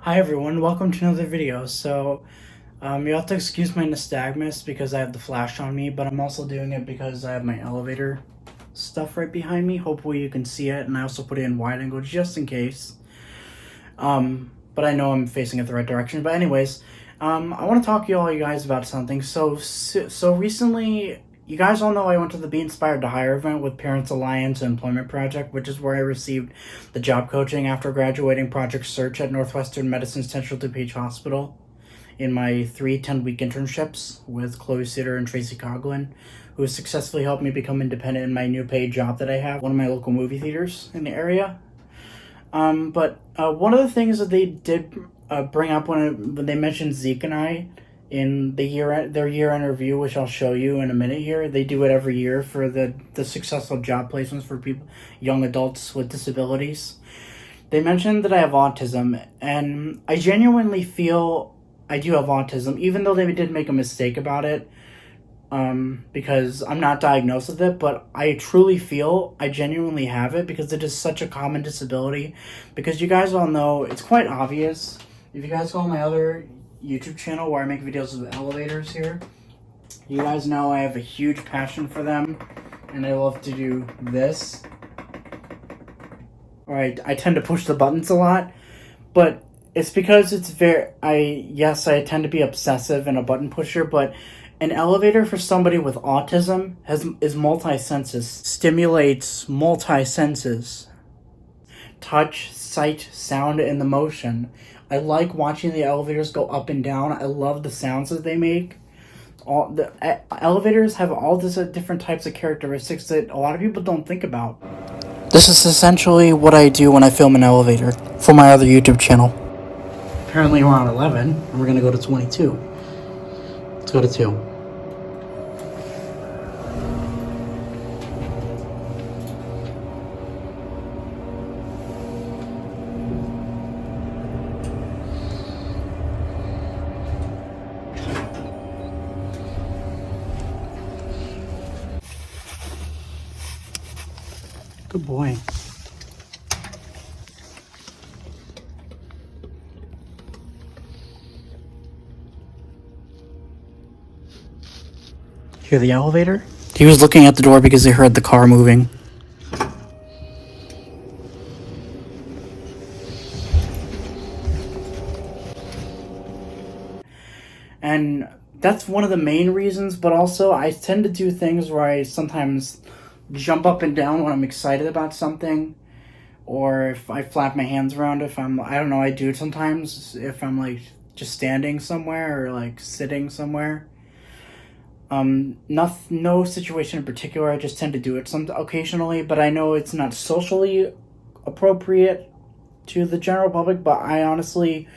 Hi everyone, welcome to another video. You have to excuse my nystagmus because I have the flash on me, but I'm also doing it because I have my elevator stuff right behind me. Hopefully you can see it, and I also put it in wide angle just in case. But I know I'm facing it the right direction. But anyways, I want to talk to you guys about something. So recently, you guys all know I went to the Be Inspired to Hire event with Parents Alliance Employment Project, which is where I received the job coaching after graduating Project Search at Northwestern Medicine's Central DuPage Hospital in my 3 10-week internships with Chloe Sitter and Tracy Coughlin, who has successfully helped me become independent in my new paid job that I have, one of my local movie theaters in the area. But one of the things that they did bring up when they mentioned Zeke and I in their year-end review, which I'll show you in a minute here. They do it every year for the successful job placements for people, young adults with disabilities. They mentioned that I have autism, and I genuinely feel I do have autism, even though they did make a mistake about it. Because I'm not diagnosed with it, but I truly feel I genuinely have it because it is such a common disability. Because you guys all know, it's quite obvious. If you guys go on my other YouTube channel where I make videos with elevators here, you guys know I have a huge passion for them, and I love to do this. Alright, I tend to push the buttons a lot, but it's because I tend to be obsessive and a button pusher, but an elevator for somebody with autism is multi-senses, stimulates multi-senses. Touch, sight, sound, and the motion. I like watching the elevators go up and down. I love the sounds that they make. All the elevators have all these different types of characteristics that a lot of people don't think about. This is essentially what I do when I film an elevator for my other YouTube channel. Apparently we're on 11, and we're going to go to 22. Let's go to 2. Good boy. Hear the elevator? He was looking at the door because he heard the car moving. And that's one of the main reasons, but also I tend to do things where I sometimes jump up and down when I'm excited about something, or if I flap my hands around I don't know, I do it sometimes if I'm like just standing somewhere or like sitting somewhere. No situation in particular, I just tend to do it occasionally, but I know it's not socially appropriate to the general public, but I honestly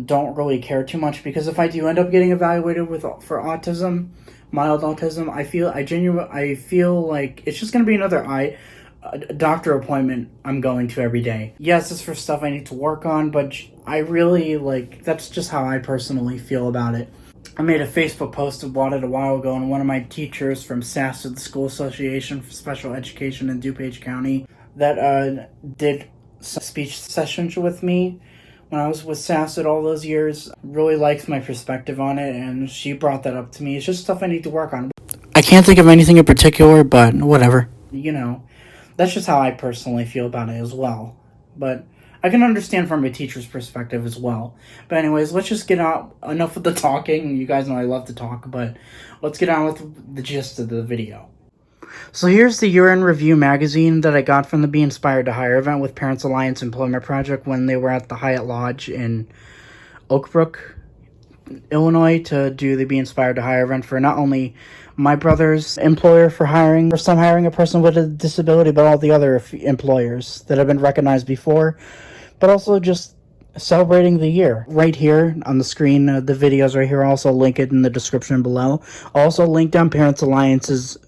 don't really care too much, because if I do end up getting evaluated for autism, mild autism, I feel like it's just going to be another doctor appointment I'm going to every day. Yes, it's for stuff I need to work on, but I really that's just how I personally feel about it. I made a Facebook post about it a while ago, and one of my teachers from SASSA, the School Association for Special Education in DuPage County, that did speech sessions with me when I was with SASSA all those years, really likes my perspective on it, and she brought that up to me. It's just stuff I need to work on. I can't think of anything in particular, but whatever. That's just how I personally feel about it as well. But I can understand from a teacher's perspective as well. But anyways, let's just get out. Enough with the talking. You guys know I love to talk, but let's get on with the gist of the video. So here's the year-end review magazine that I got from the Be Inspired to Hire event with Parents Alliance Employment Project when they were at the Hyatt Lodge in Oak Brook, Illinois, to do the Be Inspired to Hire event for not only my brother's employer for hiring a person with a disability, but all the other employers that have been recognized before, but also just celebrating the year. Right here on the screen, the videos right here, I'll also link it in the description below. I'll also link down Parents Alliance's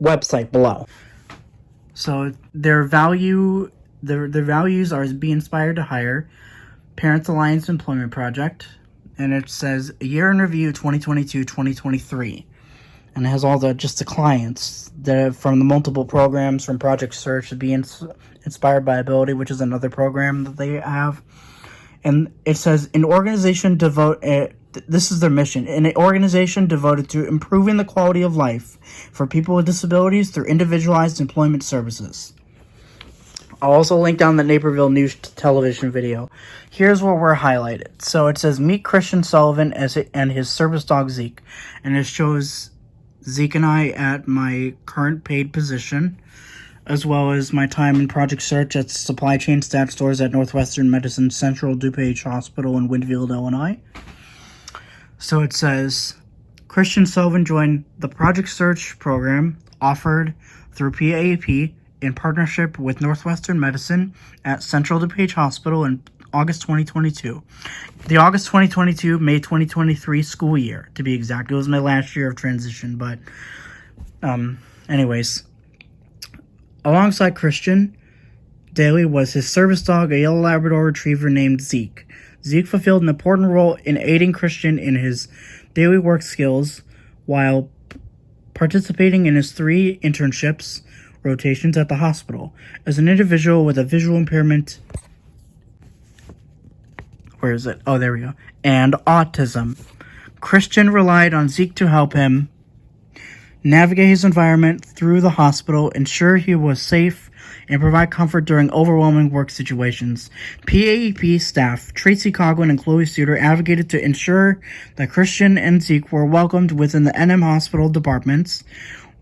website below. So their values are Be Inspired to Hire, Parents Alliance Employment Project, and it says a year in review 2022-2023. and it has all the clients that from the multiple programs from Project Search to be inspired by ability, which is another program that they have. And it says an organization this is their mission, an organization devoted to improving the quality of life for people with disabilities through individualized employment services. I'll also link down the Naperville News television video. Here's where we're highlighted. So it says, meet Christian Sullivan and his service dog Zeke. And it shows Zeke and I at my current paid position, as well as my time in Project Search at supply chain stat stores at Northwestern Medicine Central DuPage Hospital in Winfield, Illinois. So it says, Christian Sullivan joined the Project Search program offered through PAAP in partnership with Northwestern Medicine at Central DuPage Hospital in August 2022. The August 2022, May 2023 school year, to be exact. It was my last year of transition, but anyways. Alongside Christian, Daly was his service dog, a yellow Labrador retriever named Zeke. Zeke fulfilled an important role in aiding Christian in his daily work skills while participating in his 3 internships rotations at the hospital. As an individual with a visual impairment, where is it? Oh, there we go. And autism, Christian relied on Zeke to help him navigate his environment through the hospital, ensure he was safe, and provide comfort during overwhelming work situations. PAEP staff Tracy Coughlin and Chloe Suter advocated to ensure that Christian and Zeke were welcomed within the NM hospital departments.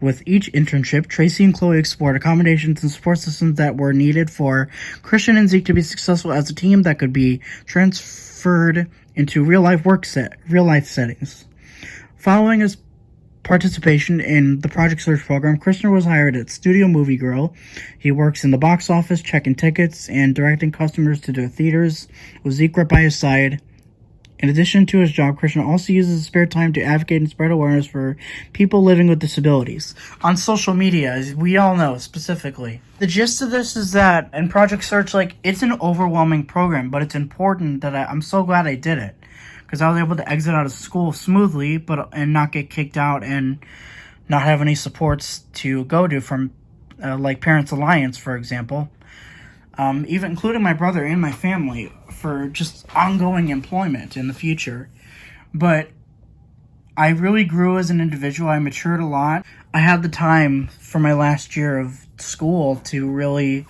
With each internship, Tracy and Chloe explored accommodations and support systems that were needed for Christian and Zeke to be successful as a team that could be transferred into real-life settings. Following his participation in the Project Search program, Christian was hired at Studio Movie Girl. He works in the box office, checking tickets, and directing customers to their theaters, with Zeke right by his side. In addition to his job, Christian also uses his spare time to advocate and spread awareness for people living with disabilities on social media, as we all know specifically. The gist of this is that in Project Search, it's an overwhelming program, but it's important that I'm so glad I did it, because I was able to exit out of school smoothly, and not get kicked out and not have any supports to go to from, Parents Alliance, for example. Even including my brother and my family for just ongoing employment in the future. But I really grew as an individual. I matured a lot. I had the time for my last year of school to really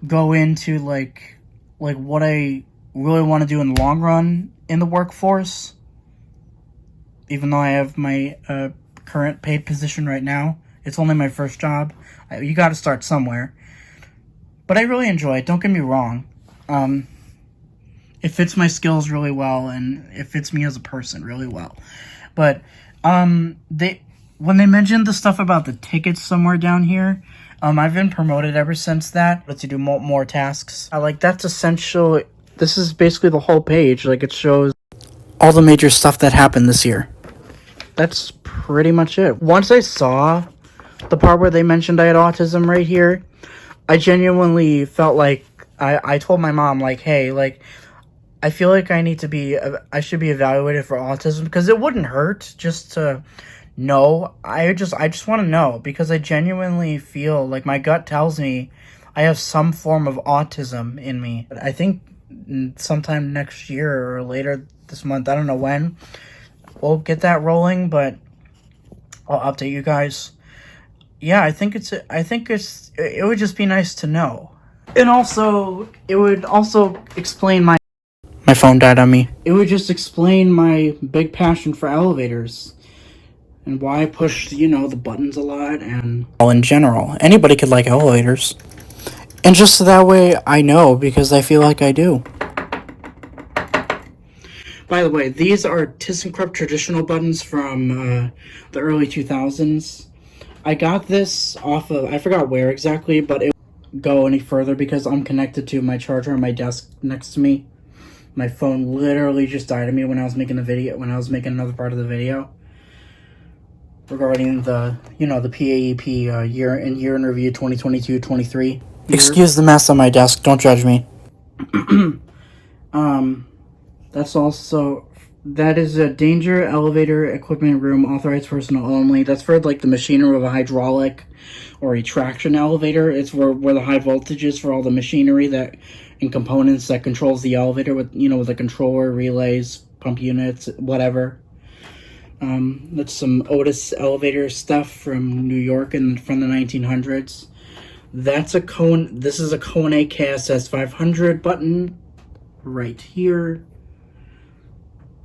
go into what I really want to do in the long run in the workforce. Even though I have my current paid position right now, it's only my first job. You got to start somewhere. But I really enjoy it, don't get me wrong. It fits my skills really well, and it fits me as a person really well. But when they mentioned the stuff about the tickets somewhere down here, I've been promoted ever since that to do more tasks. That's essential. This is basically the whole page. It shows all the major stuff that happened this year. That's pretty much it. Once I saw the part where they mentioned I had autism right here, I genuinely felt like I told my mom, hey, I feel like I should be evaluated for autism, because it wouldn't hurt just to know. I just want to know, because I genuinely feel like my gut tells me I have some form of autism in me. I think sometime next year or later this month, I don't know when, we'll get that rolling, but I'll update you guys. Yeah, I think it would just be nice to know. And also, it would also explain my phone died on me. It would just explain my big passion for elevators and why I push, the buttons a lot, and all in general. Anybody could like elevators. And just so that way I know, because I feel like I do. By the way, these are ThyssenKrupp traditional buttons from the early 2000s. I got this off of, I forgot where exactly, but it won't go any further because I'm connected to my charger on my desk next to me. My phone literally just died on me when I was making another part of the video regarding the PAEP year in review 2022-23. Excuse the mess on my desk, don't judge me. That's also That is a danger elevator equipment room, authorized personnel only. That's for like the machinery of a hydraulic or a traction elevator. It's where the high voltage is for all the machinery that and components that controls the elevator with with the controller, relays, pump units, whatever. That's some Otis elevator stuff from New York and from the 1900s. That's a Cone. This is a Kone KSS 500 button right here.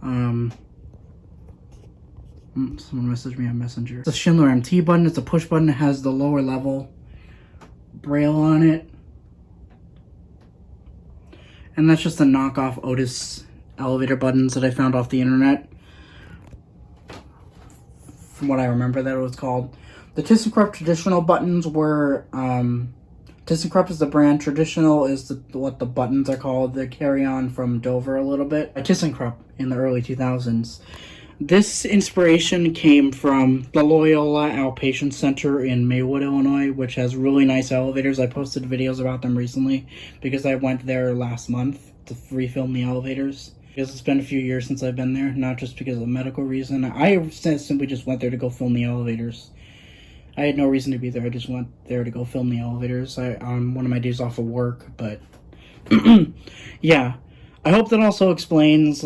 Someone messaged me on Messenger. It's a Schindler MT button. It's a push button. It has the lower level braille on it. And that's just a knockoff Otis elevator buttons that I found off the internet. From what I remember that it was called. The ThyssenKrupp traditional buttons were, ThyssenKrupp is the brand. Traditional is what the buttons are called. They carry on from Dover a little bit. ThyssenKrupp in the early 2000s. This inspiration came from the Loyola Outpatient Center in Maywood, Illinois, which has really nice elevators. I posted videos about them recently because I went there last month to refilm the elevators. Because it's been a few years since I've been there, not just because of a medical reason. I simply just went there to go film the elevators. I had no reason to be there. I just went there to go film the elevators on one of my days off of work. But yeah, I hope that also explains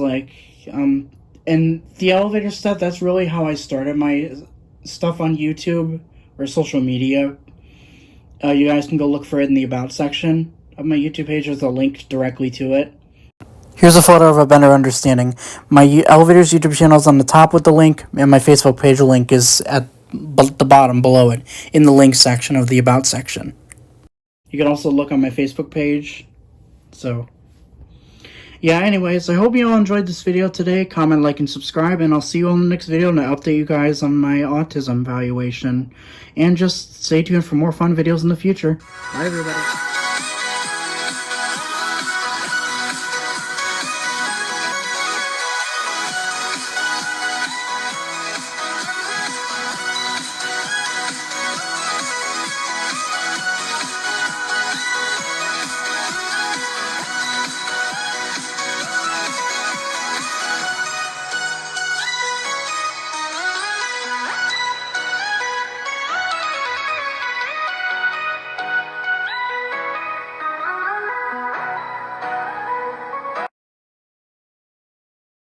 and the elevator stuff. That's really how I started my stuff on YouTube or social media. You guys can go look for it in the About section of my YouTube page. There's a link directly to it. Here's a photo of a better understanding. My elevators YouTube channel is on the top with the link, and my Facebook page link is at the bottom below it, in the links section of the About section. You can also look on my Facebook page. So, yeah, anyways, I hope you all enjoyed this video today. Comment, like, and subscribe, and I'll see you on the next video to update you guys on my autism evaluation. And just stay tuned for more fun videos in the future. Bye, everybody.